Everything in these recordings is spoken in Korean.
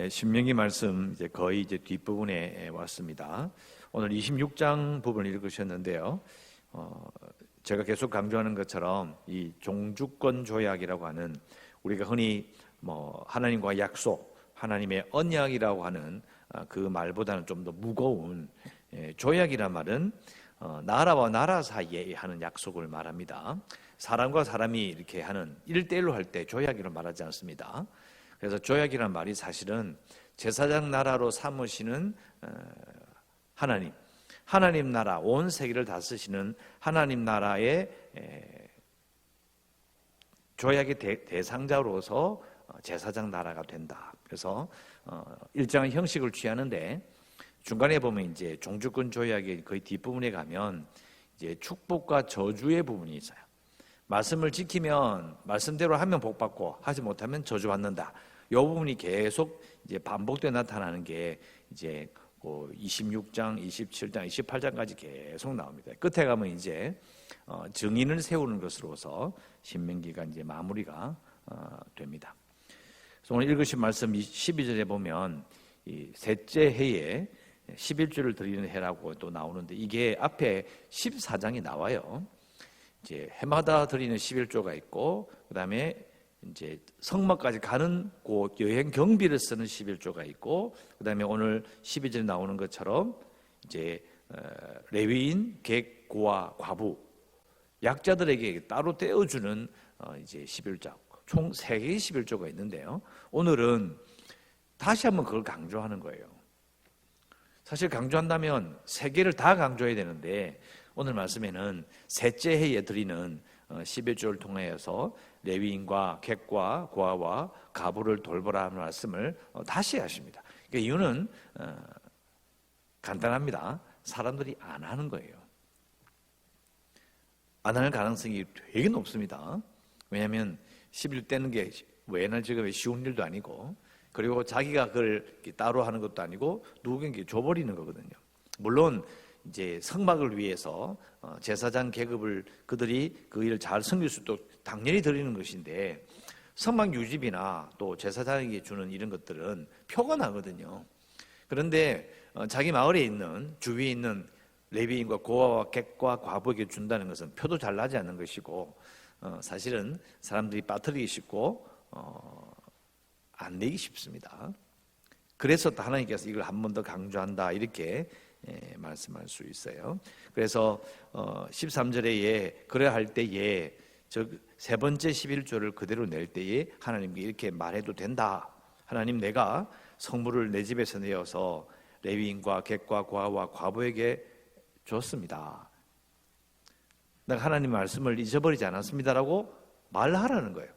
신명기 말씀 거의 뒷부분에 왔습니다. 오늘 26장 부분을 읽으셨는데요. 제가 계속 강조하는 것처럼 이 종주권 조약이라고 하는 우리가 흔히 하나님과 약속, 하나님의 언약이라고 하는 그 말보다는 좀 더 무거운 조약이란 말은 나라와 나라 사이에 하는 약속을 말합니다. 사람과 사람이 이렇게 하는 1대1로 할 때 조약이라고 말하지 않습니다. 그래서 조약이란 말이 사실은 제사장 나라로 삼으시는 하나님 나라, 온 세계를 다스리시는 하나님 나라의 조약의 대상자로서 제사장 나라가 된다. 그래서 일정한 형식을 취하는데 중간에 보면 이제 종주권 조약의 거의 뒷부분에 가면 이제 축복과 저주의 부분이 있어요. 말씀을 지키면 말씀대로 하면 복 받고 하지 못하면 저주 받는다. 이 부분이 계속 이제 반복되어 나타나는 게 이제 26장, 27장, 28장까지 계속 나옵니다. 끝에 가면 이제 증인을 세우는 것으로서 신명기가 이제 마무리가 됩니다. 그래서 오늘 읽으신 말씀 12절에 보면 이 셋째 해에 11조를 드리는 해라고 또 나오는데 이게 앞에 14장이 나와요. 이제 해마다 드리는 11조가 있고 그다음에 이제 성막까지 가는 곳 여행 경비를 쓰는 11조가 있고 그다음에 오늘 12절에 나오는 것처럼 이제 레위인, 객, 고아, 과부 약자들에게 따로 떼어주는 이제 11조 총 3개의 11조가 있는데요. 오늘은 다시 한번 그걸 강조하는 거예요. 사실 강조한다면 3개를 다 강조해야 되는데 오늘 말씀에는 셋째 해에 드리는 11조를 통하여서 레위인과 객과 고아와 가부를 돌보라 하는 말씀을 다시 하십니다. 그러니까 이유는 간단합니다. 사람들이 안 하는 거예요. 안 하는 가능성이 되게 높습니다. 왜냐하면 11조 떼는 게 옛날 지금의 쉬운 일도 아니고 그리고 자기가 그걸 따로 하는 것도 아니고 누구에게 줘버리는 거거든요. 물론 이제 성막을 위해서 제사장 계급을 그들이 그 일을 잘 섬길 수 있도록 당연히 드리는 것인데 성막 유지비나 또 제사장에게 주는 이런 것들은 표가 나거든요. 그런데 자기 마을에 있는 주위에 있는 레위인과 고아와 객과 과부에게 준다는 것은 표도 잘 나지 않는 것이고 사실은 사람들이 빠뜨리기 쉽고 안 내기 쉽습니다. 그래서 또 하나님께서 이걸 한 번 더 강조한다 이렇게 말씀할 수 있어요. 그래서 13절에 그래야 할 때에 세 번째 11조를 그대로 낼 때에 하나님께 이렇게 말해도 된다. 하나님 내가 성물을 내 집에서 내어서 레위인과 객과 고아와 과부에게 줬습니다. 내가 하나님 말씀을 잊어버리지 않았습니다라고 말하라는 거예요.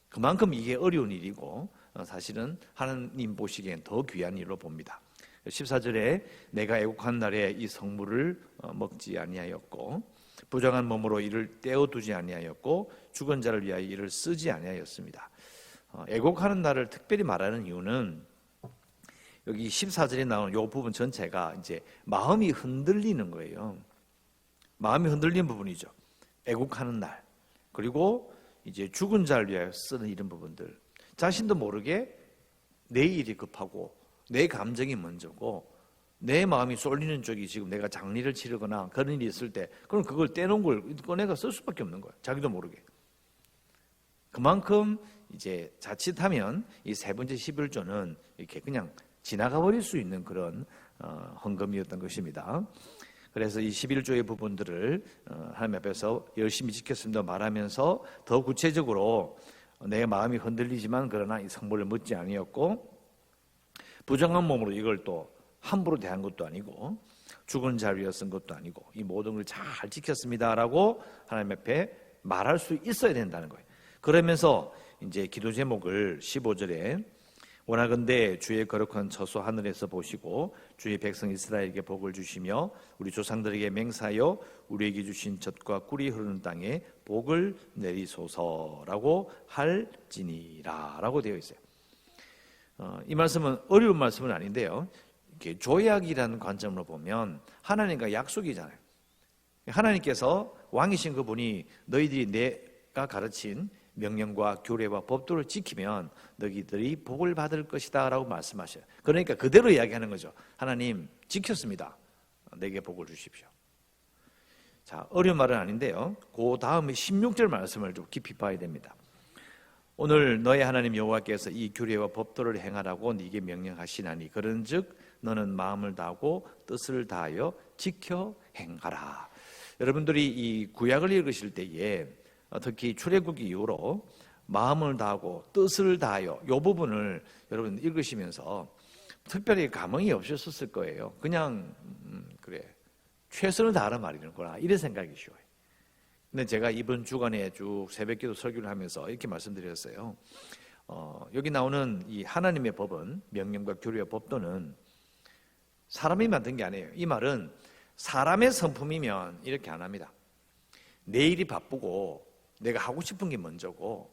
그만큼 이게 어려운 일이고 사실은 하나님 보시기엔 더 귀한 일로 봅니다. 14절에 내가 애국한 날에 이 성물을 먹지 아니하였고 부정한 몸으로 이를 떼어두지 아니하였고 죽은 자를 위하여 이를 쓰지 아니하였습니다. 애국하는 날을 특별히 말하는 이유는 여기 14절에 나오는 이 부분 전체가 이제 마음이 흔들리는 거예요. 마음이 흔들리는 부분이죠. 애국하는 날 그리고 이제 죽은 자를 위하여 쓰는 이런 부분들 자신도 모르게 내 일이 급하고 내 감정이 먼저고 내 마음이 쏠리는 쪽이 지금 내가 장례를 치르거나 그런 일이 있을 때 그럼 그걸 떼놓은 걸 꺼내가 쓸 수밖에 없는 거예요. 자기도 모르게. 그만큼 이제 자칫하면 이 세 번째 11조는 이렇게 그냥 지나가 버릴 수 있는 그런 헌금이었던 것입니다. 그래서 이 11조의 부분들을 하나님 앞에서 열심히 지켰습니다 말하면서 더 구체적으로 내 마음이 흔들리지만 그러나 이 성물을 묻지 아니었고 부정한 몸으로 이걸 또 함부로 대한 것도 아니고 죽은 자를 위해 쓴 것도 아니고 이 모든 걸 잘 지켰습니다라고 하나님 앞에 말할 수 있어야 된다는 거예요. 그러면서 이제 기도 제목을 15절에 원하건대 주의 거룩한 처소 하늘에서 보시고 주의 백성 이스라엘에게 복을 주시며 우리 조상들에게 맹세하여 우리에게 주신 젖과 꿀이 흐르는 땅에 복을 내리소서라고 할지니라 라고 되어 있어요. 이 말씀은 어려운 말씀은 아닌데요. 이렇게 조약이라는 관점으로 보면 하나님과 약속이잖아요. 하나님께서 왕이신 그분이 너희들이 내가 가르친 명령과 규례와 법도를 지키면 너희들이 복을 받을 것이다 라고 말씀하셔요. 그러니까 그대로 이야기하는 거죠. 하나님 지켰습니다. 내게 복을 주십시오. 자, 어려운 말은 아닌데요. 그 다음에 16절 말씀을 좀 깊이 봐야 됩니다. 오늘 너의 하나님 여호와께서 이 규례와 법도를 행하라고 네게 명령하시나니 그런즉 너는 마음을 다하고 뜻을 다하여 지켜 행하라. 여러분들이 이 구약을 읽으실 때에 특히 출애굽 이후로 마음을 다하고 뜻을 다하여 이 부분을 여러분 읽으시면서 특별히 감흥이 없으셨을 거예요. 그냥 그래 최선을 다하는 말이구나 이런 생각이 쉬워요. 근데 제가 이번 주간에 쭉 새벽기도 설교를 하면서 이렇게 말씀드렸어요. 여기 나오는 이 하나님의 법은 명령과 규례와 법도는 사람이 만든 게 아니에요. 이 말은 사람의 성품이면 이렇게 안 합니다. 내 일이 바쁘고 내가 하고 싶은 게 먼저고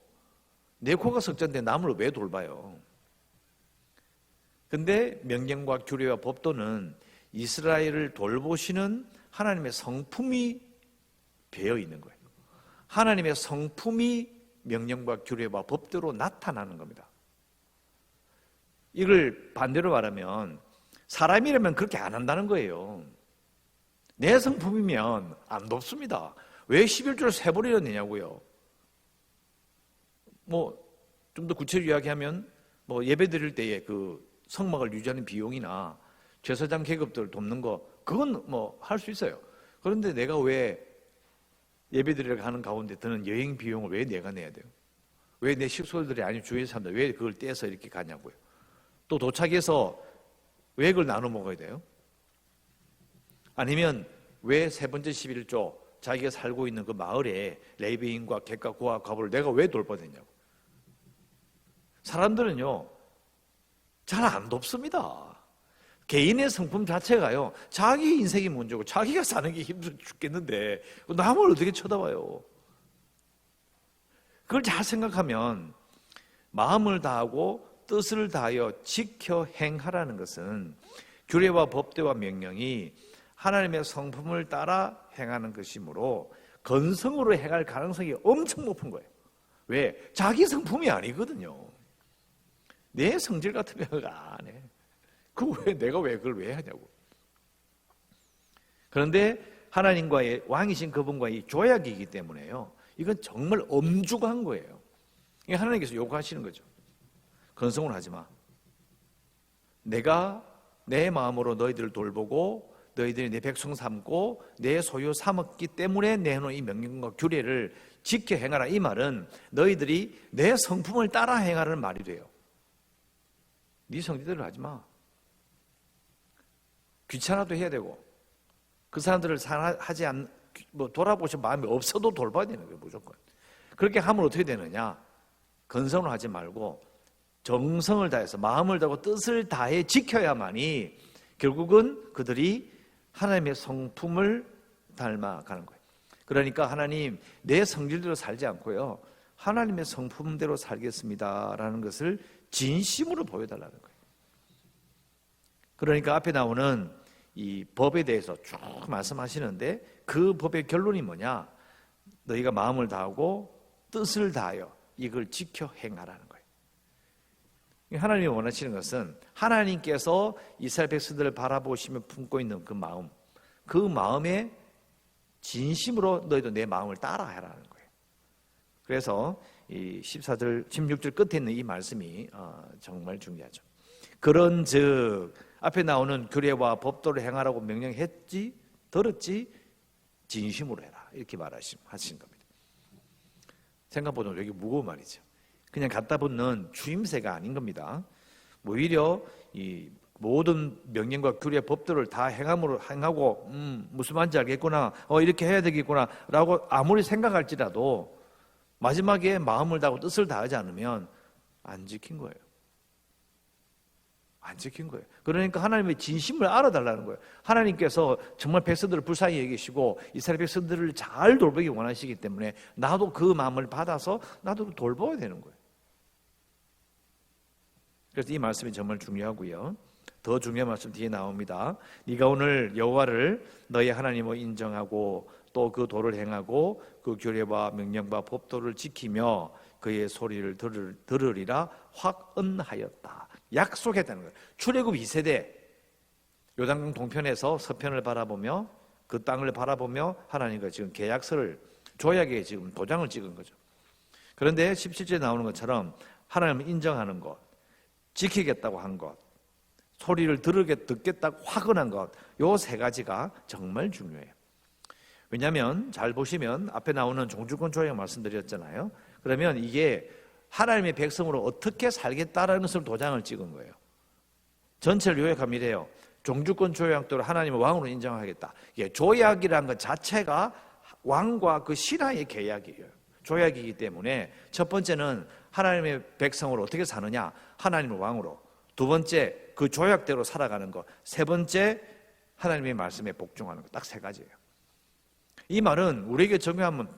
내 코가 석잔데 남을 왜 돌봐요? 근데 명령과 규례와 법도는 이스라엘을 돌보시는 하나님의 성품이 배어 있는 거예요. 하나님의 성품이 명령과 규례와 법대로 나타나는 겁니다. 이걸 반대로 말하면 사람이라면 그렇게 안 한다는 거예요. 내 성품이면 안 돕습니다. 왜 11조를 3번이나 내냐고요. 좀 더 구체적으로 이야기하면 예배 드릴 때에 그 성막을 유지하는 비용이나 제사장 계급들을 돕는 거 그건 할 수 있어요. 그런데 내가 왜 예배 드리러 가는 가운데 드는 여행 비용을 왜 내가 내야 돼요? 왜 내 식솔들이 아니면 주위에 사람들 왜 그걸 떼서 이렇게 가냐고요. 또 도착해서 왜 그걸 나눠 먹어야 돼요? 아니면 왜 세 번째 11조 자기가 살고 있는 그 마을에 레위인과 객과 고아 과부를 내가 왜 돌봐야 되냐고. 사람들은요 잘 안 돕습니다. 개인의 성품 자체가요 자기 인생이 먼저고 자기가 사는 게 힘들어 죽겠는데 남을 어떻게 쳐다봐요. 그걸 잘 생각하면 마음을 다하고 뜻을 다하여 지켜 행하라는 것은 규례와 법대와 명령이 하나님의 성품을 따라 행하는 것이므로 건성으로 행할 가능성이 엄청 높은 거예요. 왜? 자기 성품이 아니거든요. 내 성질 같으면 안 해. 내가 왜 그걸 왜 하냐고. 그런데 하나님과의 왕이신 그분과의 조약이기 때문에요. 이건 정말 엄중한 거예요. 이게 하나님께서 요구하시는 거죠. 건성을 하지 마. 내가 내 마음으로 너희들을 돌보고 너희들이 내 백성 삼고 내 소유 삼았기 때문에 내놓은 이 명령과 규례를 지켜 행하라. 이 말은 너희들이 내 성품을 따라 행하라는 말이래요. 네 성질대로 하지 마. 귀찮아도 해야 되고 그 사람들을 하지 돌아보실 마음이 없어도 돌봐야 되는 거예요. 무조건. 그렇게 하면 어떻게 되느냐? 건성을 하지 말고 정성을 다해서 마음을 다하고 뜻을 다해 지켜야만이 결국은 그들이 하나님의 성품을 닮아가는 거예요. 그러니까 하나님 내 성질대로 살지 않고요 하나님의 성품대로 살겠습니다라는 것을 진심으로 보여달라는 거예요. 그러니까 앞에 나오는 이 법에 대해서 쭉 말씀하시는데 그 법의 결론이 뭐냐? 너희가 마음을 다하고 뜻을 다하여 이걸 지켜 행하라는 거예요. 하나님이 원하시는 것은 하나님께서 이스라엘 백성들을 바라보시며 품고 있는 그 마음, 그 마음에 진심으로 너희도 내 마음을 따라 하라는 거예요. 그래서 이 14절, 16절 끝에 있는 이 말씀이 정말 중요하죠. 그런즉 앞에 나오는 규례와 법도를 행하라고 명령했지, 들었지, 진심으로 해라 이렇게 하신 겁니다. 생각보다 되게 무거운 말이죠. 그냥 갖다 붙는 추임새가 아닌 겁니다. 오히려 이 모든 명령과 규례, 법도를 다 행하고 무슨 말인지 알겠구나, 이렇게 해야 되겠구나라고 아무리 생각할지라도 마지막에 마음을 다하고 뜻을 다하지 않으면 안 지킨 거예요. 안 지킨 거예요. 그러니까 하나님의 진심을 알아달라는 거예요. 하나님께서 정말 백성들을 불쌍히 여기시고 이스라엘 백성들을 잘 돌보기 원하시기 때문에 나도 그 마음을 받아서 나도 돌봐야 되는 거예요. 그래서 이 말씀이 정말 중요하고요. 더 중요한 말씀 뒤에 나옵니다. 네가 오늘 여호와를 너희 하나님으로 인정하고 또 그 도를 행하고 그 규례와 명령과 법도를 지키며 그의 소리를 들으리라 확언하였다. 약속했다는 거예요. 출애굽 2세대 요단강 동편에서 서편을 바라보며 그 땅을 바라보며 하나님과 지금 계약서를 조약에 지금 도장을 찍은 거죠. 그런데 17절에 나오는 것처럼 하나님을 인정하는 것, 지키겠다고 한 것, 소리를 듣겠다고 확언한 것, 요 세 가지가 정말 중요해요. 왜냐하면 잘 보시면 앞에 나오는 종주권 조약 말씀드렸잖아요. 그러면 이게 하나님의 백성으로 어떻게 살겠다라는 것을 도장을 찍은 거예요. 전체를 요약하면 이래요. 종주권 조약대로 하나님을 왕으로 인정하겠다. 이게 조약이라는 것 자체가 왕과 그 신하의 계약이에요. 조약이기 때문에 첫 번째는 하나님의 백성으로 어떻게 사느냐, 하나님을 왕으로. 두 번째, 그 조약대로 살아가는 것. 세 번째, 하나님의 말씀에 복종하는 것. 딱 세 가지예요. 이 말은 우리에게 적용하면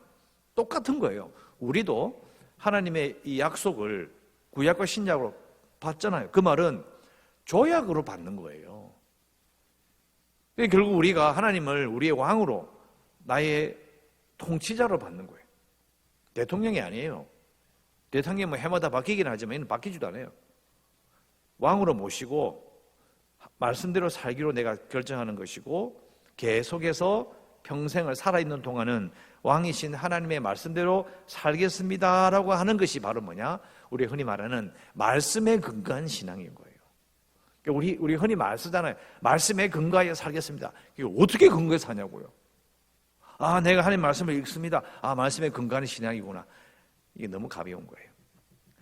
똑같은 거예요. 우리도 하나님의 이 약속을 구약과 신약으로 받잖아요. 그 말은 조약으로 받는 거예요. 결국 우리가 하나님을 우리의 왕으로, 나의 통치자로 받는 거예요. 대통령이 아니에요. 대통령이 뭐 해마다 바뀌긴 하지만 이는 바뀌지도 않아요. 왕으로 모시고 말씀대로 살기로 내가 결정하는 것이고, 계속해서 평생을 살아있는 동안은 왕이신 하나님의 말씀대로 살겠습니다라고 하는 것이 바로 뭐냐? 우리 흔히 말하는 말씀에 근거한 신앙인 거예요. 우리 흔히 말 쓰잖아요. 말씀에 근거하여 살겠습니다. 이게 어떻게 근거해 사냐고요. 아, 내가 하나님 말씀을 읽습니다. 아, 말씀에 근거하는 신앙이구나. 이게 너무 가벼운 거예요.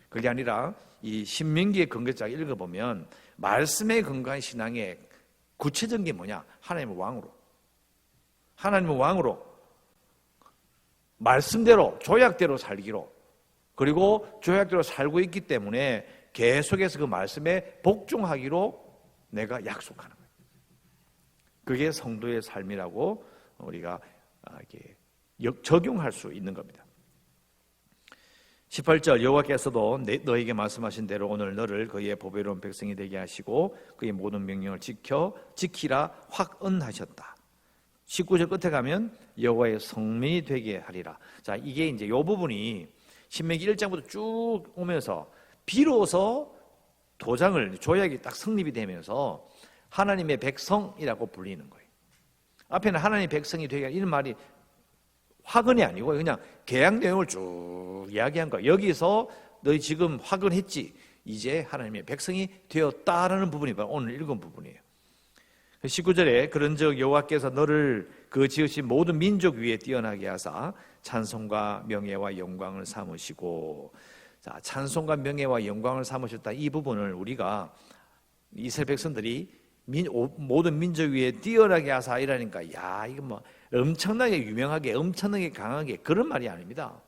그게 아니라 이 신명기의 근거짝 읽어보면 말씀에 근거한 신앙의 구체적인 게 뭐냐? 하나님의 왕으로. 하나님의 왕으로 말씀대로 조약대로 살기로, 그리고 조약대로 살고 있기 때문에 계속해서 그 말씀에 복종하기로 내가 약속하는 거예요. 그게 성도의 삶이라고 우리가 적용할 수 있는 겁니다. 18절 여호와께서도 너에게 말씀하신 대로 오늘 너를 그의 보배로운 백성이 되게 하시고 그의 모든 명령을 지키라 확언하셨다. 19절 끝에 가면 여호와의 성민이 되게 하리라. 자, 이게 이제 이 부분이 신명기 1장부터 쭉 오면서 비로소 조약이 딱 성립이 되면서 하나님의 백성이라고 불리는 거예요. 앞에는 하나님의 백성이 되게 이런 말이 확언이 아니고 그냥 계약 내용을 쭉 이야기한 거예요. 여기서 너희 지금 확언했지, 이제 하나님의 백성이 되었다라는 부분이 바로 오늘 읽은 부분이에요. 19절에 그런즉 여호와께서 너를 그 지으신 모든 민족 위에 뛰어나게 하사 찬송과 명예와 영광을 삼으시고, 자, 찬송과 명예와 영광을 삼으셨다. 이 부분을 우리가 이스라엘 백성들이 모든 민족 위에 뛰어나게 하사 이라니까, 야, 이거 뭐 엄청나게 유명하게, 엄청나게 강하게 그런 말이 아닙니다.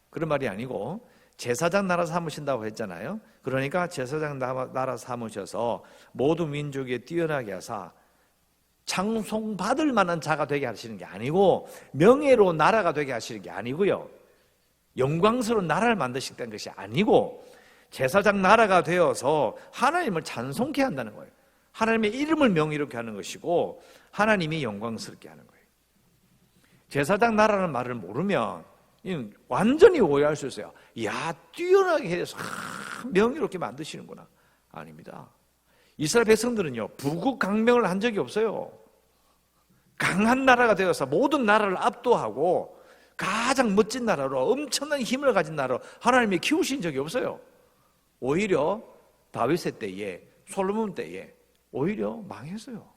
그런 말이 아니고 제사장 나라 삼으신다고 했잖아요. 그러니까 제사장 나라 삼으셔서 모든 민족 위에 뛰어나게 하사 찬송받을 만한 자가 되게 하시는 게 아니고, 명예로운 나라가 되게 하시는 게 아니고요, 영광스러운 나라를 만드시는 것이 아니고, 제사장 나라가 되어서 하나님을 찬송케 한다는 거예요. 하나님의 이름을 명예롭게 하는 것이고 하나님이 영광스럽게 하는 거예요. 제사장 나라는 말을 모르면 완전히 오해할 수 있어요. 야, 뛰어나게 해서 명예롭게 만드시는구나. 아닙니다. 이스라엘 백성들은요, 부국강명을 한 적이 없어요. 강한 나라가 되어서 모든 나라를 압도하고 가장 멋진 나라로, 엄청난 힘을 가진 나라로 하나님이 키우신 적이 없어요. 오히려 다윗의 때에, 솔로몬 때에 오히려 망했어요.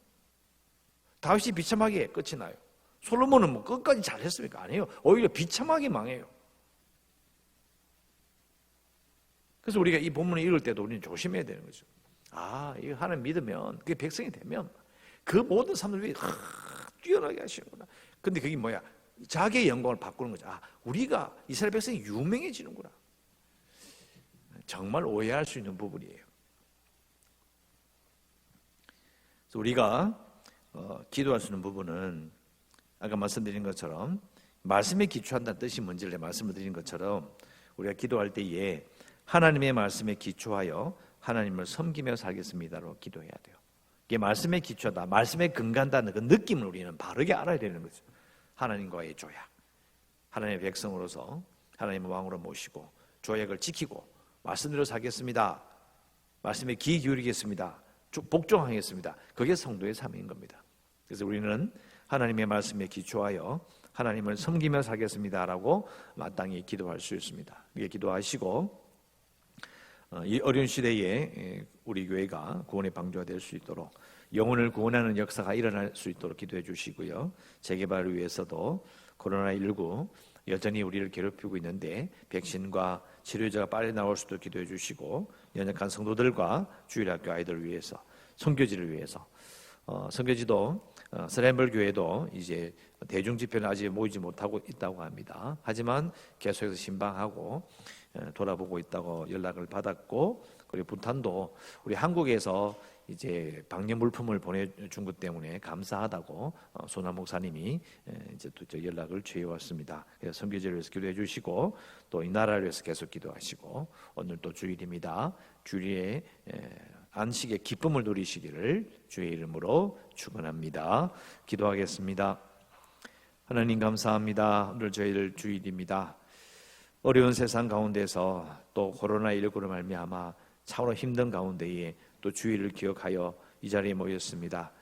다윗이 비참하게 끝이 나요. 솔로몬은 뭐 끝까지 잘했습니까? 아니에요. 오히려 비참하게 망해요. 그래서 우리가 이 본문을 읽을 때도 우리는 조심해야 되는 거죠. 아, 이거 하나님 믿으면, 그게 백성이 되면 그 모든 사람들 위해 뛰어나게 하시는구나. 근데 그게 뭐야? 자기의 영광을 바꾸는 거죠. 아, 우리가 이스라엘 백성이 유명해지는구나. 정말 오해할 수 있는 부분이에요. 그래서 우리가 기도할 수 있는 부분은 아까 말씀드린 것처럼 말씀에 기초한다는 뜻이 뭔지를 말씀을 드린 것처럼 우리가 기도할 때에 하나님의 말씀에 기초하여 하나님을 섬기며 살겠습니다로 기도해야 돼요. 이게 말씀에 기초하다, 말씀에 근간다는 그 느낌을 우리는 바르게 알아야 되는 거죠. 하나님과의 조약, 하나님의 백성으로서 하나님을 왕으로 모시고 조약을 지키고 말씀대로 살겠습니다. 말씀에 귀 기울이겠습니다. 복종하겠습니다. 그게 성도의 삶인 겁니다. 그래서 우리는 하나님의 말씀에 기초하여 하나님을 섬기며 살겠습니다라고 마땅히 기도할 수 있습니다. 이게 기도하시고 이 어려운 시대에 우리 교회가 구원의 방주가 될 수 있도록 영혼을 구원하는 역사가 일어날 수 있도록 기도해 주시고요. 재개발을 위해서도 코로나19 여전히 우리를 괴롭히고 있는데 백신과 치료제가 빨리 나올 수 있도록 기도해 주시고 연약한 성도들과 주일학교 아이들을 위해서 선교지를 위해서 선교지도 스램블 교회도 이제 대중 집회는 아직 모이지 못하고 있다고 합니다. 하지만 계속해서 신방하고 돌아보고 있다고 연락을 받았고, 그리고 부탄도 우리 한국에서 이제 방역 물품을 보내준 것 때문에 감사하다고 소나 목사님이 이제 또 연락을 주어왔습니다. 그래서 선교지를 위해서 기도해 주시고 또 이 나라를 위해서 계속 기도하시고, 오늘 또 주일입니다. 주일에 안식의 기쁨을 누리시기를 주의 이름으로 축원합니다. 기도하겠습니다. 하나님 감사합니다. 오늘 저희들 주일입니다. 어려운 세상 가운데서 또 코로나19로 말미암아 참으로 힘든 가운데에 또 주일을 기억하여 이 자리에 모였습니다.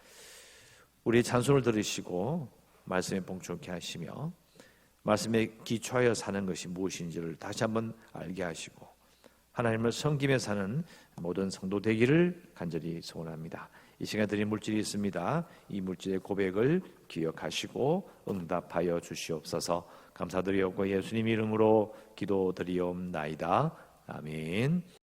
우리의 찬송을 들으시고 말씀에 봉독케 하시며 말씀에 기초하여 사는 것이 무엇인지를 다시 한번 알게 하시고 하나님을 섬기며 사는 모든 성도 되기를 간절히 소원합니다. 이 시간 드린 물질이 있습니다. 이 물질의 고백을 기억하시고 응답하여 주시옵소서. 감사드리옵고 예수님 이름으로 기도드리옵나이다. 아멘.